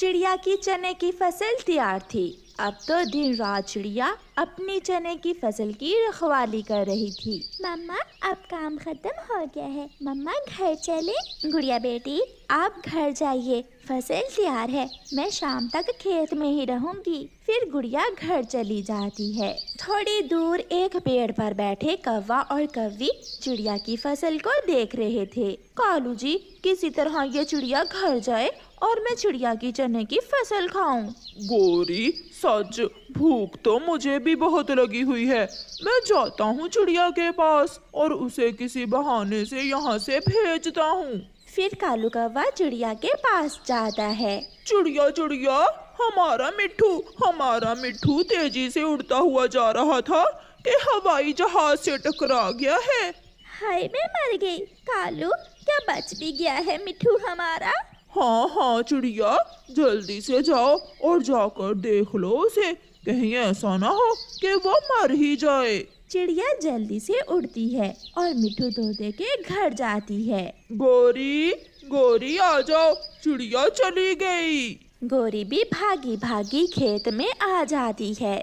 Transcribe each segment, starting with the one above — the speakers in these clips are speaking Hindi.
चिड़िया की चने की फसल तैयार थी। अब तो दिन रात चिड़िया अपनी चने की फसल की रखवाली कर रही थी। मम्मा अब काम खत्म हो गया है, मम्मा घर चले। गुड़िया बेटी आप घर जाइए, फसल तैयार है, मैं शाम तक खेत में ही रहूंगी। फिर गुड़िया घर चली जाती है। थोड़ी दूर एक पेड़ पर बैठे कौवा और कौवी चिड़िया की फसल को देख रहे थे। कालू जी, किसी तरह ये चिड़िया घर जाए और मैं चिड़िया की चने की फसल खाऊं। गोरी सच, भूख तो मुझे भी बहुत लगी हुई है। मैं जाता हूँ चिड़िया के पास और उसे किसी बहाने से यहाँ से भेजता हूँ। फिर कालू कौवा चिड़िया के पास जाता है। चिड़िया चिड़िया, हमारा मिट्ठू तेजी से उड़ता हुआ जा रहा था कि हवाई जहाज से टकरा गया है। हाय मैं मर गई। कालू क्या बच भी गया है मिट्ठू हमारा? हाँ चिड़िया, जल्दी से जाओ और जाकर देख लो उसे, कहीं ऐसा ना हो कि वो मर ही जाए। चिड़िया जल्दी से उड़ती है और मिट्ठू तोते के घर जाती है। गोरी आ जाओ, चिड़िया चली गई। गोरी भी भागी भागी खेत में आ जाती है।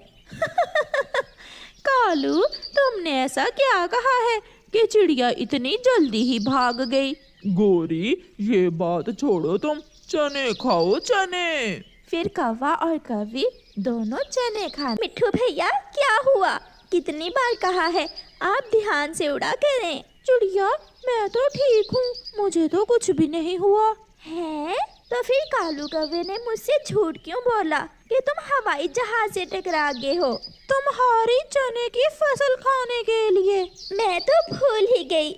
कालू, तुमने ऐसा क्या कहा है कि चिड़िया इतनी जल्दी ही भाग गई? गोरी ये बात छोड़ो, तुम चने खाओ चने। फिर कौवा और कौवी दोनों चने खाने। मिट्ठू भैया क्या हुआ? कितनी बार कहा है आप ध्यान से उड़ा करें। चिड़िया मैं तो ठीक हूँ, मुझे तो कुछ भी नहीं हुआ है। तो फिर कालू कौवे ने मुझसे झूठ क्यों बोला कि तुम हवाई जहाज से टकरा गए हो? तुम्हारी चने की फसल खाने के लिए। मैं तो भूल ही गई,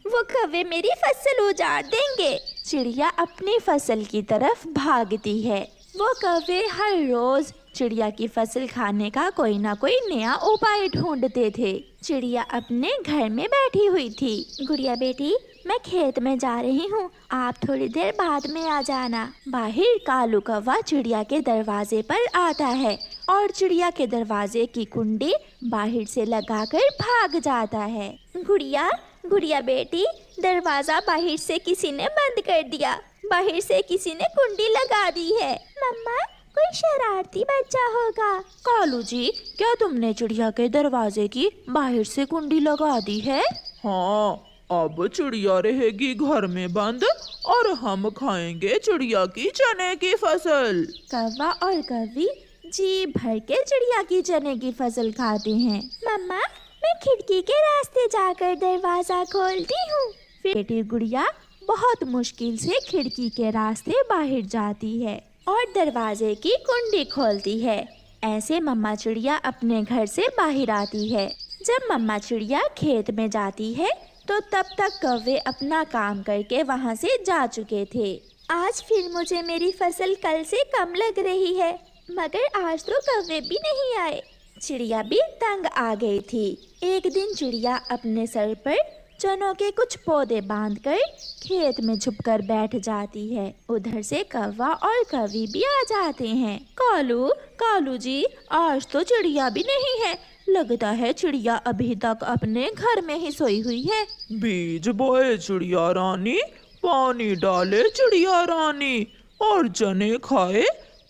वो कौवे मेरी फसल उजाड़ देंगे। चिड़िया अपनी फसल की तरफ भागती है। वो कौवे हर रोज चिड़िया की फसल खाने का कोई ना कोई नया उपाय ढूंढते थे। चिड़िया अपने घर में बैठी हुई थी। गुड़िया बेटी मैं खेत में जा रही हूँ, आप थोड़ी देर बाद में आ जाना। बाहर कालू कौवा चिड़िया के दरवाजे पर आता है और चिड़िया के दरवाजे की कुंडी बाहर से लगाकर भाग जाता है। गुड़िया बेटी दरवाजा बाहर से किसी ने बंद कर दिया, बाहर से किसी ने कुंडी लगा दी है। मम्मा कोई शरारती बच्चा होगा। कालू जी, क्या तुमने चिड़िया के दरवाजे की बाहर से कुंडी लगा दी है? हाँ, अब चिड़िया रहेगी घर में बंद और हम खाएंगे चिड़िया की चने की फसल। कौवा और कौवी जी भर के चिड़िया की चने की फसल खाते हैं। मम्मा मैं खिड़की के रास्ते जाकर दरवाजा खोलती हूँ। फिर बेटी गुड़िया बहुत मुश्किल से खिड़की के रास्ते बाहर जाती है और दरवाजे की कुंडी खोलती है। ऐसे मम्मा चिड़िया अपने घर से बाहर आती है। जब मम्मा चिड़िया खेत में जाती है तो तब तक कौवे अपना काम करके वहाँ से जा चुके थे। आज फिर मुझे मेरी फसल कल से कम लग रही है, मगर आज तो कौवे भी नहीं आए। चिड़िया भी तंग आ गई थी। एक दिन चिड़िया अपने सर पर चनों के कुछ पौधे बांधकर खेत में छुपकर बैठ जाती है। उधर से कौवा और कौवी भी आ जाते हैं। कालू जी, आज तो चिड़िया भी नहीं है, लगता है चिड़िया अभी तक अपने घर में ही सोई हुई है। बीज बोए चिड़िया रानी, पानी डाले चिड़िया रानी और चने खाए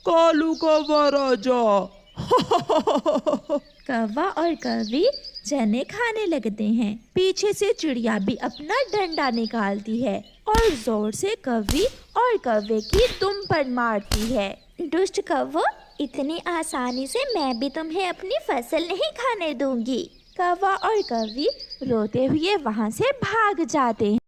कालू कौवा राजा। कौवा और कौवी चने खाने लगते हैं। पीछे से चिड़िया भी अपना डंडा निकालती है और जोर से कौवी और कौवे की दुम पर मारती है। दुष्ट कौवो, इतनी आसानी से मैं भी तुम्हें अपनी फसल नहीं खाने दूंगी। कौवा और कौवी रोते हुए वहाँ से भाग जाते हैं।